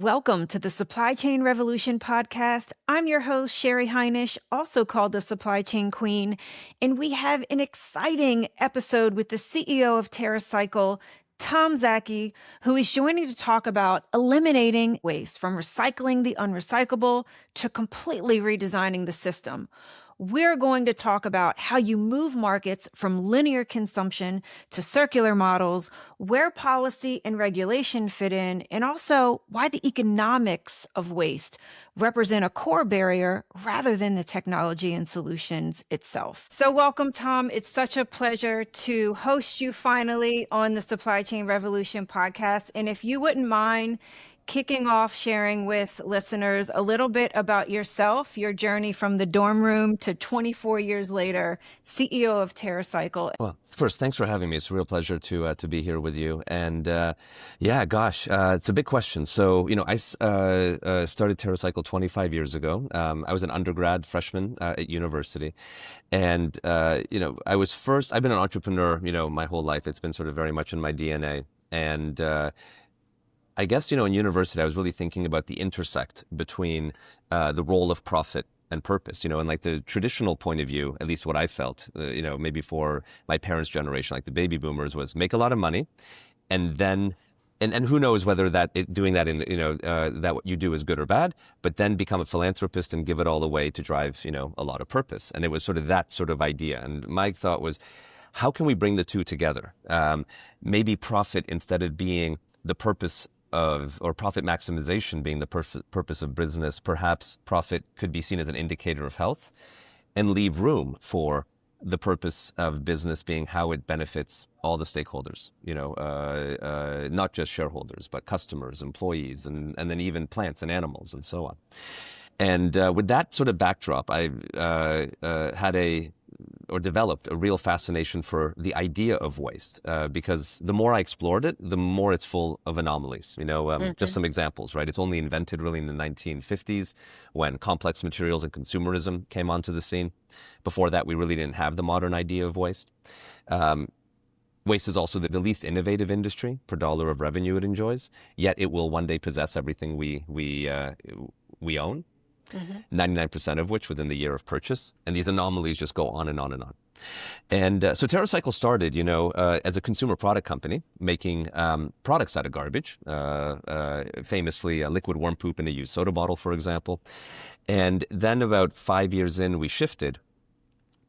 Welcome to the Supply Chain Revolution podcast. I'm your host, Sheri Hinish, also called the Supply Chain Queen, and we have an exciting episode with the CEO of TerraCycle, Tom Szaky, who is joining to talk about eliminating waste from recycling the unrecyclable to completely redesigning the system. We're going to talk about how you move markets from linear consumption to circular models, where policy and regulation fit in, and also why the economics of waste represent a core barrier rather than the technology and solutions itself. So welcome, Tom. It's such a pleasure to host you finally on the Supply Chain Revolution podcast. And if you wouldn't mind kicking off sharing with listeners a little bit about yourself, your journey from the dorm room to 24 years later, CEO of TerraCycle. Well, first, thanks for having me. It's a real pleasure to be here with you. And it's a big question. So, I started TerraCycle 25 years ago. I was an undergrad freshman at university. And, I've been an entrepreneur, my whole life. It's been sort of very much in my DNA. And I guess, in university, I was really thinking about the intersect between the role of profit and purpose, and like the traditional point of view, at least what I felt, maybe for my parents' generation, like the baby boomers, was make a lot of money and then, and who knows whether doing that in, that what you do is good or bad, but then become a philanthropist and give it all away to drive, a lot of purpose. And it was sort of that sort of idea. And my thought was, how can we bring the two together? Maybe profit, instead of being the purpose or profit maximization being the purpose of business, perhaps profit could be seen as an indicator of health and leave room for the purpose of business being how it benefits all the stakeholders, not just shareholders, but customers, employees, and then even plants and animals and so on. And with that sort of backdrop, I developed a real fascination for the idea of waste, because the more I explored it, the more it's full of anomalies. Just some examples, right? It's only invented really in the 1950s when complex materials and consumerism came onto the scene. Before that, we really didn't have the modern idea of waste. Waste is also the least innovative industry per dollar of revenue it enjoys, yet it will one day possess everything we own. 99% of which within the year of purchase. And these anomalies just go on and on and on. And so TerraCycle started, as a consumer product company, making products out of garbage, famously liquid worm poop in a used soda bottle, for example. And then about 5 years in, we shifted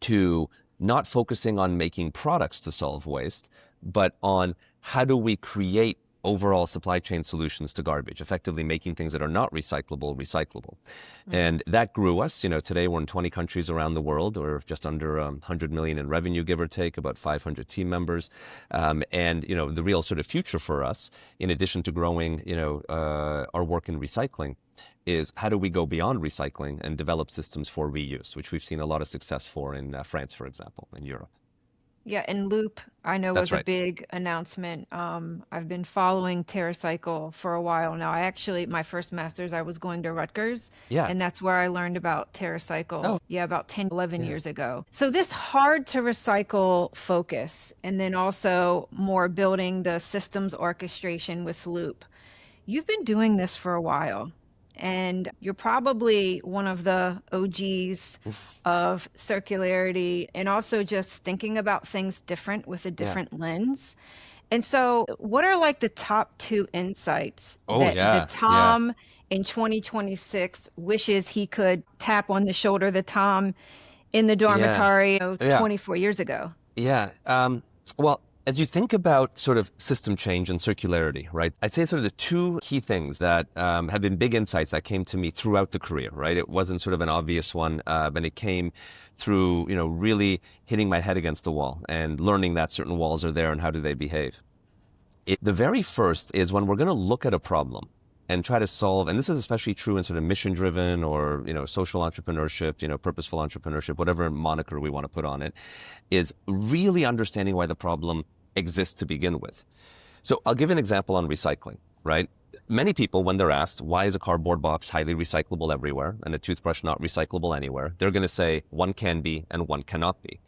to not focusing on making products to solve waste, but on how do we create overall supply chain solutions to garbage, effectively making things that are not recyclable. And that grew us. Today we're in 20 countries around the world, or just under 100 million in revenue, give or take, about 500 team members. And the real sort of future for us, in addition to growing, our work in recycling, is how do we go beyond recycling and develop systems for reuse, which we've seen a lot of success for in France, for example, in Europe. Yeah, and Loop, I know, That's was a right. big announcement. I've been following TerraCycle for a while now. My first master's, I was going to Rutgers, Yeah. and that's where I learned about TerraCycle, Oh. about 10, 11 years ago. So this hard to recycle focus, and then also more building the systems orchestration with Loop. You've been doing this for a while. And you're probably one of the OGs of circularity and also just thinking about things different with a different lens. And so what are like the top 2 insights that Tom in 2026 wishes he could tap on the shoulder, the Tom in the dormitory 24 years ago? Yeah. Well, as you think about sort of system change and circularity, right, I'd say sort of the 2 key things that have been big insights that came to me throughout the career, right? It wasn't sort of an obvious one, but it came through, really hitting my head against the wall and learning that certain walls are there and how do they behave. The very first is when we're going to look at a problem and try to solve, and this is especially true in sort of mission-driven or, social entrepreneurship, purposeful entrepreneurship, whatever moniker we want to put on it, is really understanding why the problem exists to begin with. So I'll give an example on recycling, right? Many people, when they're asked, why is a cardboard box highly recyclable everywhere and a toothbrush not recyclable anywhere, they're going to say one can be and one cannot be.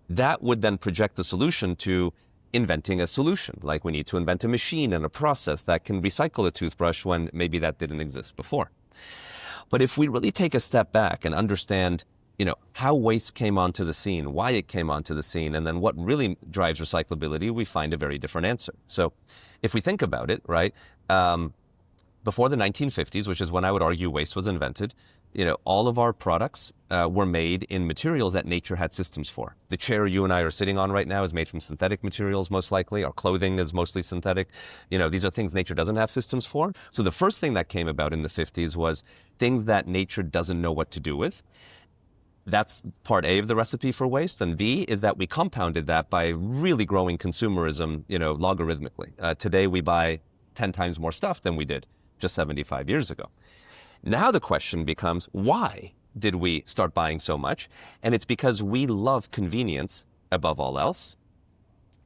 That would then project the solution to inventing a solution. Like we need to invent a machine and a process that can recycle a toothbrush when maybe that didn't exist before. But if we really take a step back and understand, how waste came onto the scene, why it came onto the scene, and then what really drives recyclability, we find a very different answer. So if we think about it, right, before the 1950s, which is when I would argue waste was invented, all of our products were made in materials that nature had systems for. The chair you and I are sitting on right now is made from synthetic materials, most likely. Our clothing is mostly synthetic. These are things nature doesn't have systems for. So the first thing that came about in the 50s was things that nature doesn't know what to do with. That's part A of the recipe for waste. And B is that we compounded that by really growing consumerism, logarithmically. Today we buy 10 times more stuff than we did just 75 years ago. Now the question becomes, why did we start buying so much? And it's because we love convenience above all else.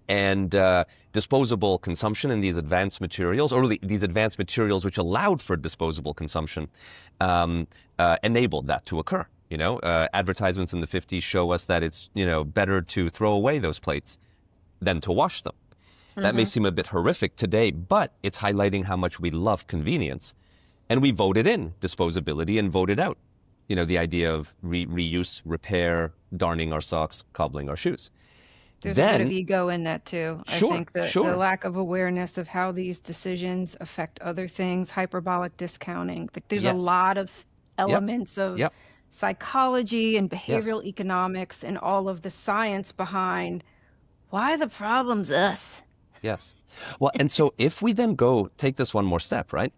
And disposable consumption in these advanced materials, or really these advanced materials which allowed for disposable consumption, enabled that to occur. Advertisements in the 50s show us that it's, better to throw away those plates than to wash them. Mm-hmm. That may seem a bit horrific today, but it's highlighting how much we love convenience. And we voted in disposability and voted out, the idea of reuse, repair, darning our socks, cobbling our shoes. There's a bit of ego in that too. Sure, I think the lack of awareness of how these decisions affect other things, hyperbolic discounting. There's a lot of elements of psychology and behavioral economics and all of the science behind why the problem's us. Yes. Well, and so if we then take this one more step, right?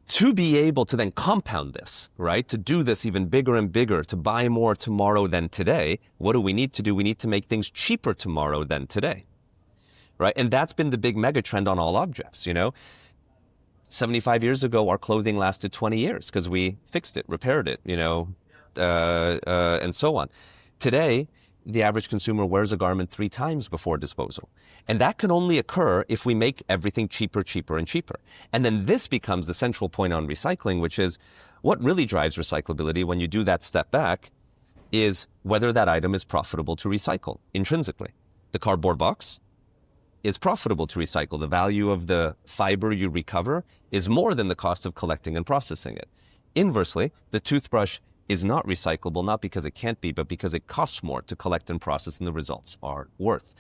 To be able to then compound this, right? To do this even bigger and bigger, to buy more tomorrow than today, what do we need to do? We need to make things cheaper tomorrow than today, right? And that's been the big mega trend on all objects, 75 years ago, our clothing lasted 20 years because we fixed it, repaired it, and so on. Today, the average consumer wears a garment 3 times before disposal. And that can only occur if we make everything cheaper, cheaper, and cheaper. And then this becomes the central point on recycling, which is what really drives recyclability when you do that step back is whether that item is profitable to recycle intrinsically. The cardboard box is profitable to recycle. The value of the fiber you recover is more than the cost of collecting and processing it. Inversely, the toothbrush is not recyclable, not because it can't be, but because it costs more to collect and process, and the results are worth.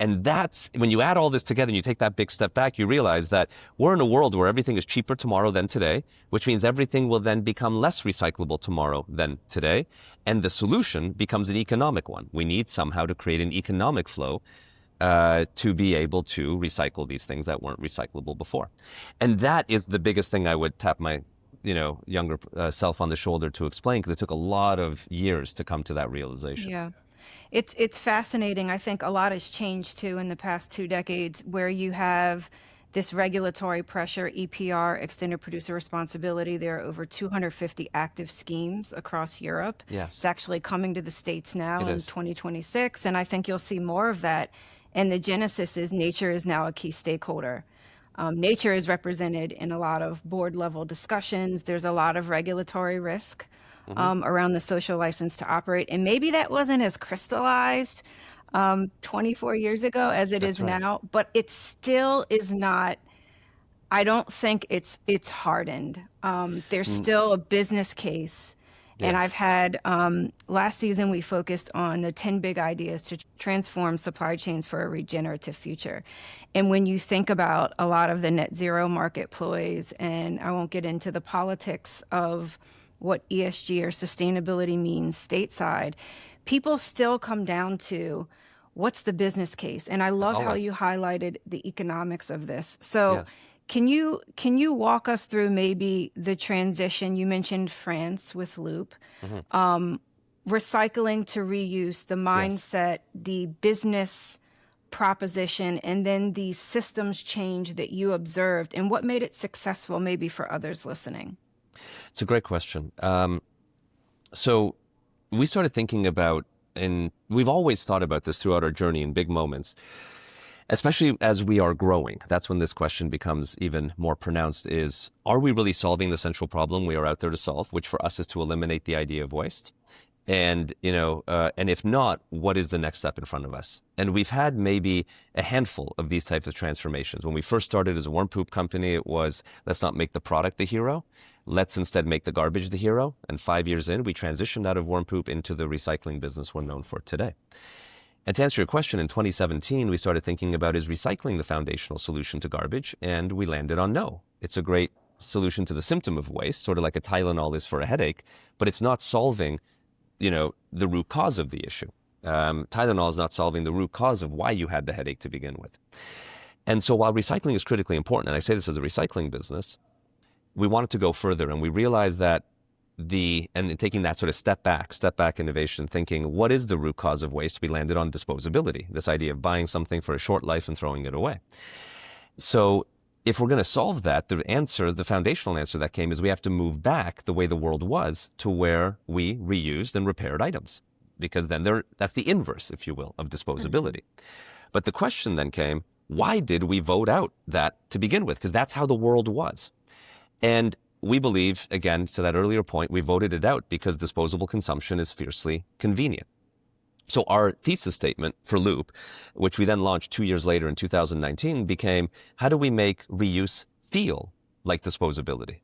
And that's, when you add all this together and you take that big step back, you realize that we're in a world where everything is cheaper tomorrow than today, which means everything will then become less recyclable tomorrow than today. And the solution becomes an economic one. We need somehow to create an economic flow to be able to recycle these things that weren't recyclable before. And that is the biggest thing I would tap my younger self on the shoulder to explain, because it took a lot of years to come to that realization. Yeah. It's fascinating. I think a lot has changed too in the past 2 decades, where you have this regulatory pressure, EPR, extended producer responsibility. There are over 250 active schemes across Europe. Yes. It's actually coming to the States now in 2026. And I think you'll see more of that. And the genesis is nature is now a key stakeholder. Nature is represented in a lot of board level discussions. There's a lot of regulatory risk around the social license to operate. And maybe that wasn't as crystallized 24 years ago as it is now, but it still is not, I don't think it's hardened. There's still a business case. Yes. And I've had, last season we focused on the 10 big ideas to transform supply chains for a regenerative future. And when you think about a lot of the net zero market ploys, and I won't get into the politics of what ESG or sustainability means stateside, people still come down to what's the business case? And I love how you highlighted the economics of this. So yes. Can you walk us through maybe the transition? You mentioned France with Loop, recycling to reuse, the mindset, the business proposition, and then the systems change that you observed, and what made it successful maybe for others listening? It's a great question. So we started thinking about, and we've always thought about this throughout our journey in big moments, especially as we are growing. That's when this question becomes even more pronounced are we really solving the central problem we are out there to solve, which for us is to eliminate the idea of waste? And, and if not, what is the next step in front of us? And we've had maybe a handful of these types of transformations. When we first started as a worm poop company, it was, let's not make the product the hero. Let's instead make the garbage the hero. And 5 years in, we transitioned out of worm poop into the recycling business we're known for today. And to answer your question, in 2017, we started thinking about, is recycling the foundational solution to garbage? And we landed on no. It's a great solution to the symptom of waste, sort of like a Tylenol is for a headache, but it's not solving the root cause of the issue. Tylenol is not solving the root cause of why you had the headache to begin with. And so while recycling is critically important, and I say this as a recycling business, we wanted to go further, and we realized that and taking that sort of step back innovation thinking, what is the root cause of waste? We landed on disposability, this idea of buying something for a short life and throwing it away. So if we're going to solve that, the foundational answer that came is we have to move back the way the world was to where we reused and repaired items, because then that's the inverse, if you will, of disposability. But the question then came, why did we vote out that to begin with? Because that's how the world was. And we believe, again, to that earlier point, we voted it out because disposable consumption is fiercely convenient. So our thesis statement for Loop, which we then launched 2 years later in 2019, became, how do we make reuse feel like disposability,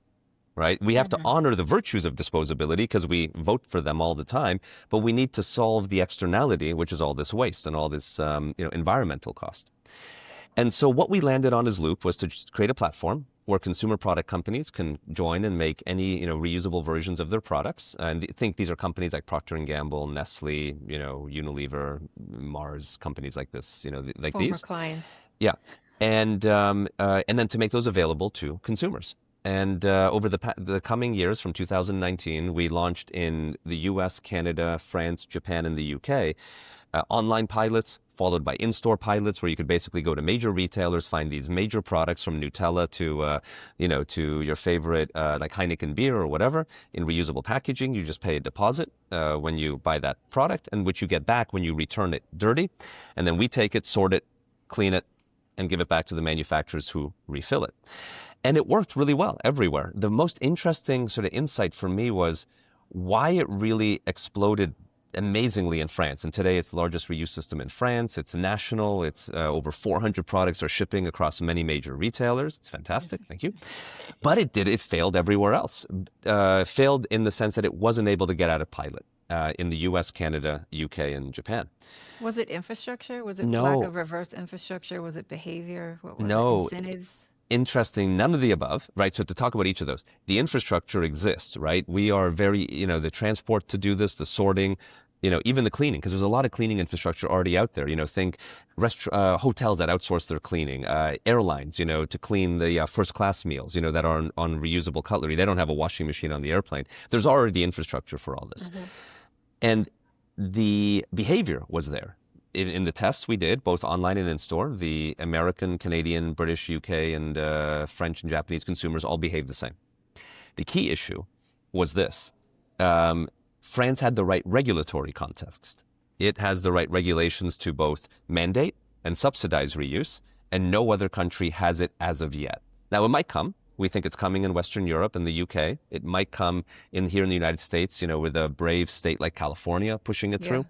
right? We have to honor the virtues of disposability because we vote for them all the time, but we need to solve the externality, which is all this waste and all this environmental cost. And so what we landed on as Loop was to create a platform where consumer product companies can join and make any reusable versions of their products. And think these are companies like Procter & Gamble, Nestle, Unilever, Mars, companies like this, like Former these. clients. Yeah. And then to make those available to consumers. And over the coming years, from 2019, we launched in the US, Canada, France, Japan, and the UK, online pilots, followed by in-store pilots, where you could basically go to major retailers, find these major products from Nutella to your favorite like Heineken beer or whatever in reusable packaging. You just pay a deposit when you buy that product, and which you get back when you return it dirty, and then we take it, sort it, clean it, and give it back to the manufacturers who refill it. And it worked really well everywhere. The most interesting sort of insight for me was why it really exploded amazingly in France. And today it's the largest reuse system in France. It's national. It's over 400 products are shipping across many major retailers. It's fantastic. Thank you. But it failed everywhere else. Failed in the sense that it wasn't able to get out of pilot in the US, Canada, UK, and Japan. Was it infrastructure? Was it No. lack of reverse infrastructure? Was it behavior? What was No. it? Incentives? Interesting, none of the above, right? So to talk about each of those, the infrastructure exists, right? We are very, the transport to do this, the sorting, even the cleaning, because there's a lot of cleaning infrastructure already out there. Think hotels that outsource their cleaning, airlines, to clean the first class meals, that are on reusable cutlery. They don't have a washing machine on the airplane. There's already infrastructure for all this. And the behavior was there. In the tests we did, both online and in-store, the American, Canadian, British, UK, and French and Japanese consumers all behaved the same. The key issue was this. France had the right regulatory context. It has the right regulations to both mandate and subsidize reuse, and no other country has it as of yet. Now, it might come. We think it's coming in Western Europe and the UK. It might come here in the United States, with a brave state like California pushing it through.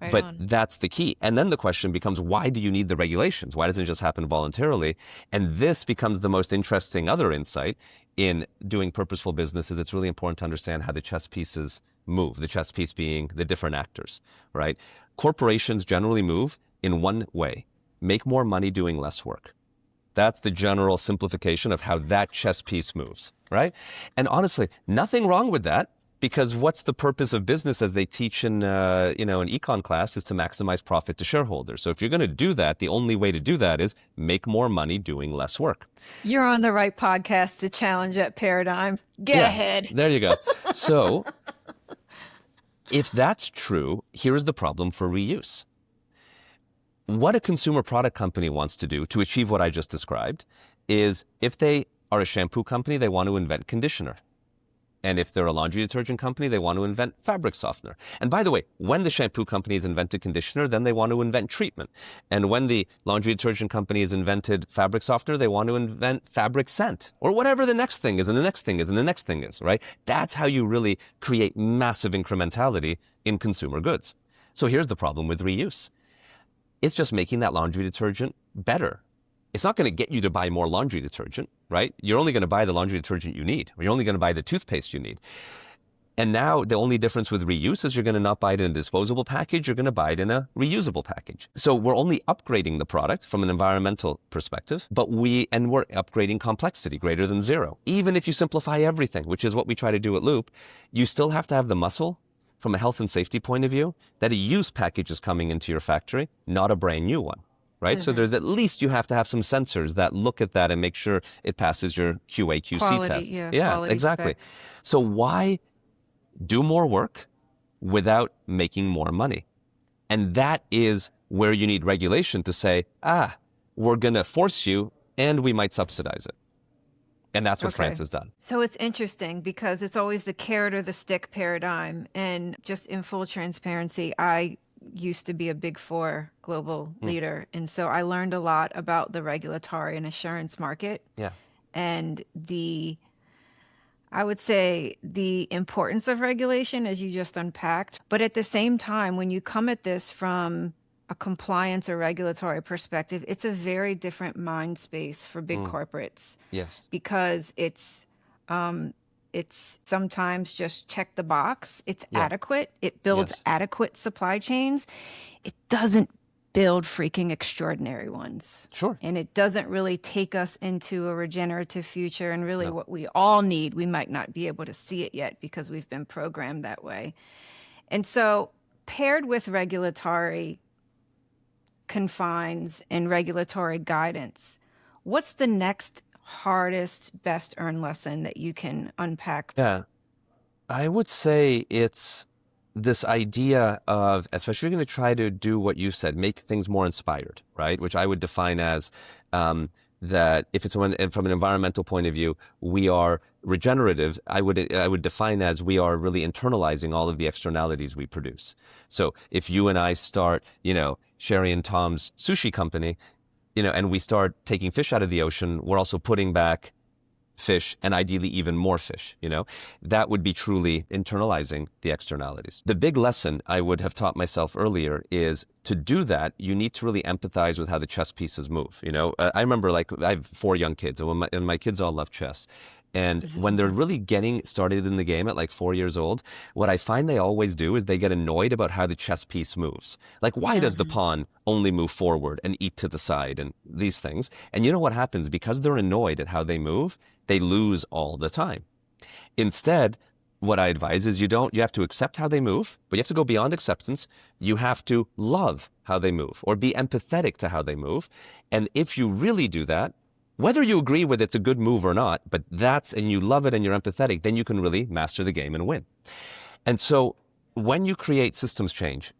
Right but on. That's the key. And then the question becomes, why do you need the regulations? Why doesn't it just happen voluntarily? And this becomes the most interesting other insight in doing purposeful businesses. It's really important to understand how the chess pieces move, the chess piece being the different actors, right? Corporations generally move in one way: make more money doing less work. That's the general simplification of how that chess piece moves, right? And honestly, nothing wrong with that, because what's the purpose of business, as they teach in an econ class, is to maximize profit to shareholders. So if you're going to do that, the only way to do that is make more money doing less work. You're on the right podcast to challenge that paradigm. Get ahead. There you go. So if that's true, here's the problem for reuse. What a consumer product company wants to do to achieve what I just described is, if they are a shampoo company, they want to invent conditioner. And if they're a laundry detergent company, they want to invent fabric softener. And by the way, when the shampoo company has invented conditioner, then they want to invent treatment. And when the laundry detergent company has invented fabric softener, they want to invent fabric scent, or whatever the next thing is, and the next thing is, and the next thing is, right? That's how you really create massive incrementality in consumer goods. So here's the problem with reuse. It's just making that laundry detergent better. It's not going to get you to buy more laundry detergent, right? You're only going to buy the laundry detergent you need, or you're only going to buy the toothpaste you need. And now the only difference with reuse is you're going to not buy it in a disposable package, you're going to buy it in a reusable package. So we're only upgrading the product from an environmental perspective, but we're upgrading complexity greater than zero. Even if you simplify everything, which is what we try to do at Loop, you still have to have the muscle from a health and safety point of view that a used package is coming into your factory, not a brand new one. Right? Mm-hmm. So there's at least you have to have some sensors that look at that and make sure it passes your QA, QC quality, tests. Yeah, exactly. Specs. So why do more work without making more money? And that is where you need regulation to say, we're going to force you and we might subsidize it. And that's what France has done. So it's interesting because it's always the carrot or the stick paradigm. And just in full transparency, I used to be a Big Four global leader. And so I learned a lot about the regulatory and assurance market. Yeah. And I would say the importance of regulation, as you just unpacked. But at the same time, when you come at this from a compliance or regulatory perspective, it's a very different mind space for big corporates. Yes. Because it's sometimes just check the box. It's adequate. It builds adequate supply chains. It doesn't build freaking extraordinary ones. Sure. And it doesn't really take us into a regenerative future and really what we all need. We might not be able to see it yet because we've been programmed that way. And so paired with regulatory confines and regulatory guidance, what's the next hardest, best earned lesson that you can unpack? Yeah, I would say it's this idea of, especially if you're going to try to do what you said, make things more inspired, right? Which I would define as that if it's from an environmental point of view, we are regenerative. I would define as we are really internalizing all of the externalities we produce. So if you and I start, Sheri and Tom's sushi company, and we start taking fish out of the ocean, we're also putting back fish and ideally even more fish, that would be truly internalizing the externalities. The big lesson I would have taught myself earlier is to do that, you need to really empathize with how the chess pieces move. I remember I have 4 young kids and my kids all love chess. And when they're really getting started in the game at 4 years old, what I find they always do is they get annoyed about how the chess piece moves. Why does the pawn only move forward and eat to the side and these things? And you know what happens? Because they're annoyed at how they move, they lose all the time. Instead, what I advise is you have to accept how they move, but you have to go beyond acceptance. You have to love how they move or be empathetic to how they move. And if you really do that, whether you agree with it's a good move or not, but and you love it and you're empathetic, then you can really master the game and win. And so when you create systems change,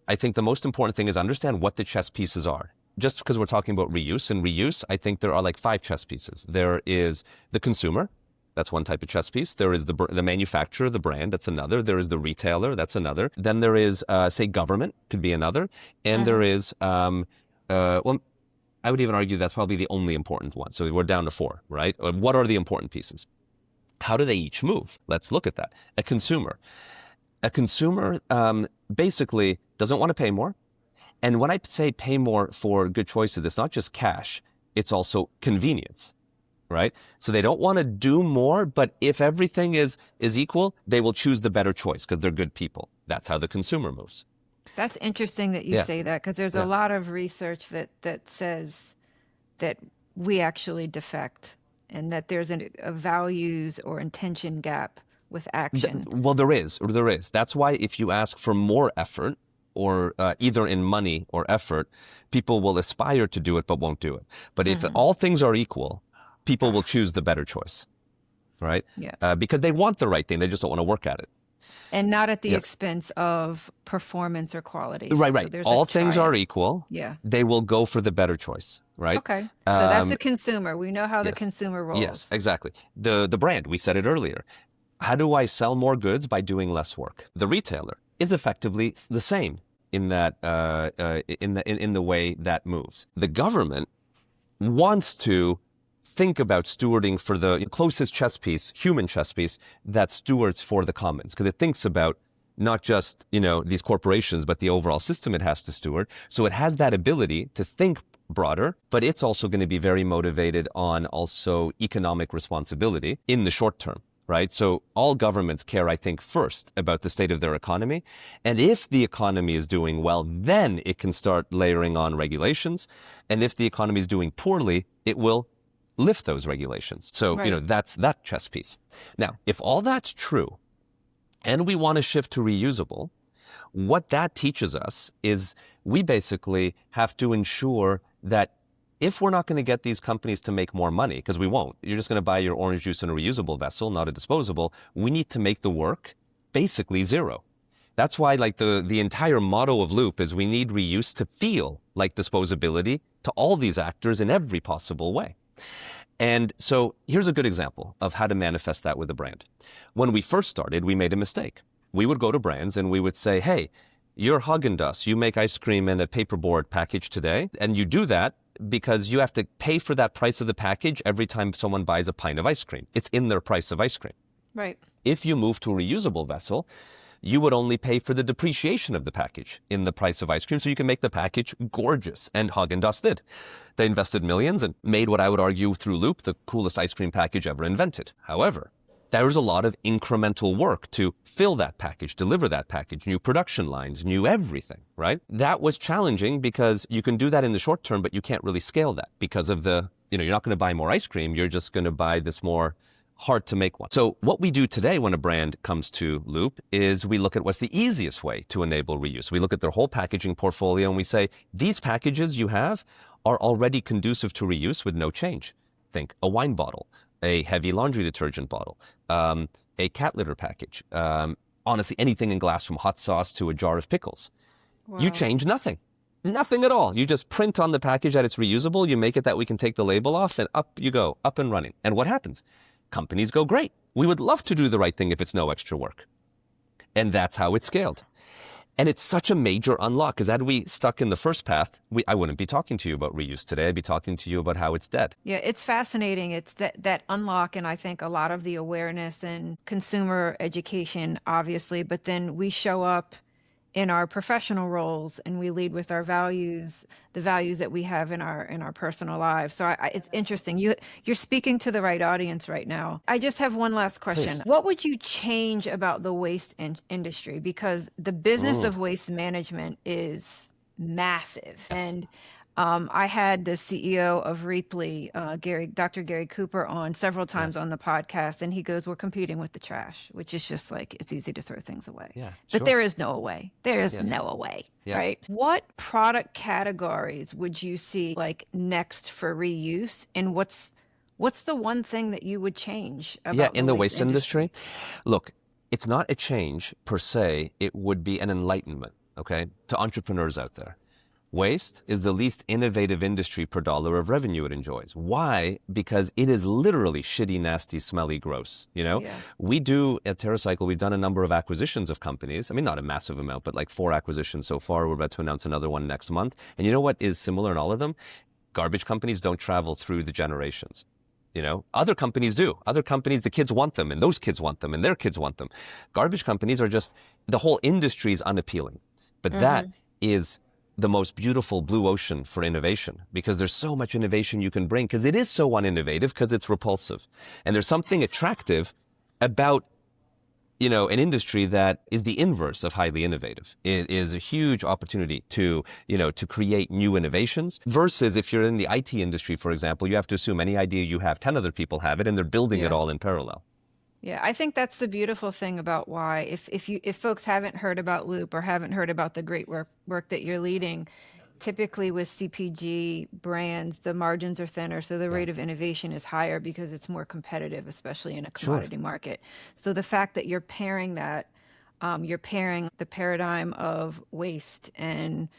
I think the most important thing is understand what the chess pieces are. Just because we're talking about reuse, and reuse, I think there are 5 chess pieces. There is the consumer. That's one type of chess piece. There is the manufacturer, the brand. That's another. There is the retailer. That's another. Then there is, say, government could be another. And there is, I would even argue that's probably the only important one. So we're down to 4, right? What are the important pieces? How do they each move? Let's look at that. A consumer basically doesn't want to pay more. And when I say pay more for good choices, it's not just cash, it's also convenience, right? So they don't want to do more, but if everything is equal, they will choose the better choice because they're good people. That's how the consumer moves. That's interesting that you say that because there's a lot of research that says that we actually defect and that there's a values or intention gap with action. Well, there is. That's why if you ask for more effort or either in money or effort, people will aspire to do it but won't do it. But if all things are equal, people will choose the better choice, right? Yeah. Because they want the right thing. They just don't want to work at it. And not at the expense of performance or quality. Right. So all things are equal. Yeah. They will go for the better choice, right? Okay. So that's the consumer. We know how the consumer rolls. Yes, exactly. The brand, we said it earlier. How do I sell more goods by doing less work? The retailer is effectively the same in that in the way that moves. The government wants to think about stewarding for the closest chess piece, human chess piece, that stewards for the commons, because it thinks about not just, these corporations, but the overall system it has to steward. So it has that ability to think broader, but it's also going to be very motivated on also economic responsibility in the short term, right? So all governments care, I think, first about the state of their economy. And if the economy is doing well, then it can start layering on regulations. And if the economy is doing poorly, it will lift those regulations. So, Right. that's that chess piece. Now, if all that's true, and we want to shift to reusable, what that teaches us is we basically have to ensure that if we're not going to get these companies to make more money, because we won't, you're just going to buy your orange juice in a reusable vessel, not a disposable, we need to make the work basically zero. That's why the entire motto of Loop is we need reuse to feel like disposability to all these actors in every possible way. And so here's a good example of how to manifest that with a brand. When we first started, we made a mistake. We would go to brands and we would say, hey, you're Haagen-Dazs, you make ice cream in a paperboard package today, and you do that because you have to pay for that price of the package every time someone buys a pint of ice cream. It's in their price of ice cream. Right. If you move to a reusable vessel, you would only pay for the depreciation of the package in the price of ice cream, so you can make the package gorgeous. And Haagen-Dazs did. They invested millions and made what I would argue through Loop the coolest ice cream package ever invented. However, there was a lot of incremental work to fill that package, deliver that package, new production lines, new everything, right? That was challenging because you can do that in the short term, but you can't really scale that because of you're not going to buy more ice cream. You're just going to buy this more hard to make one. So what we do today when a brand comes to Loop is we look at what's the easiest way to enable reuse. We look at their whole packaging portfolio and we say, these packages you have are already conducive to reuse with no change. Think a wine bottle, a heavy laundry detergent bottle, a cat litter package, honestly, anything in glass from hot sauce to a jar of pickles. Wow. You change nothing. Nothing at all. You just print on the package that it's reusable. You make it that we can take the label off and up you go, up and running. And what happens? Companies go, great. We would love to do the right thing if it's no extra work. And that's how it's scaled. And it's such a major unlock because had we stuck in the first path, I wouldn't be talking to you about reuse today. I'd be talking to you about how it's dead. Yeah, it's fascinating. It's that unlock, and I think a lot of the awareness and consumer education, obviously, but then we show up in our professional roles and we lead with our values, the values that we have in our personal lives. So it's interesting. You're speaking to the right audience right now. I just have one last question. Please. What would you change about the waste industry? Because the business of waste management is massive. Yes. And I had the CEO of Reaply, Dr. Gary Cooper, on several times on the podcast, and he goes, we're competing with the trash, which is just like, it's easy to throw things away. Yeah, But sure. there is no way. There is no way, Yeah. right? What product categories would you see like next for reuse, and what's the one thing that you would change about in the waste industry? Look, it's not a change per se. It would be an enlightenment, okay, to entrepreneurs out there. Waste is the least innovative industry per dollar of revenue it enjoys. Why? Because it is literally shitty, nasty, smelly, gross. Yeah. We do at TerraCycle, we've done a number of acquisitions of companies. I mean, not a massive amount, but like 4 acquisitions so far. We're about to announce another one next month. And you know what is similar in all of them? Garbage companies don't travel through the generations. Other companies do. Other companies, the kids want them, and those kids want them, and their kids want them. Garbage companies are just, the whole industry is unappealing. But that is the most beautiful blue ocean for innovation, because there's so much innovation you can bring, because it is so uninnovative, because it's repulsive. And there's something attractive about, an industry that is the inverse of highly innovative. It is a huge opportunity to create new innovations, versus if you're in the IT industry, for example, you have to assume any idea you have, 10 other people have it, and they're building it all in parallel. Yeah, I think that's the beautiful thing about why, if folks haven't heard about Loop or haven't heard about the great work that you're leading, typically with CPG brands, the margins are thinner, so the rate of innovation is higher because it's more competitive, especially in a commodity market. So the fact that you're pairing that, you're pairing the paradigm of waste and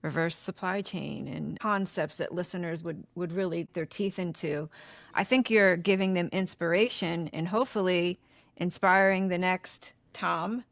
reverse supply chain and concepts that listeners would really their teeth into. I think you're giving them inspiration and hopefully inspiring the next Tom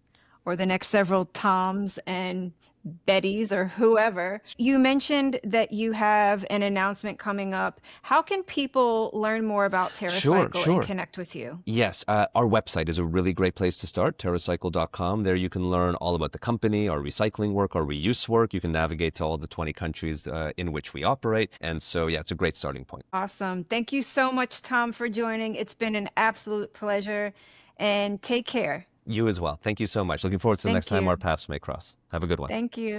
or the next several Toms and Betty's or whoever. You mentioned that you have an announcement coming up. How can people learn more about TerraCycle and connect with you? Yes, our website is a really great place to start, TerraCycle.com. There you can learn all about the company, our recycling work, our reuse work. You can navigate to all the 20 countries in which we operate. And so, yeah, it's a great starting point. Awesome. Thank you so much, Tom, for joining. It's been an absolute pleasure. And take care. You as well. Thank you so much. Looking forward to the next time our paths may cross. Have a good one. Thank you.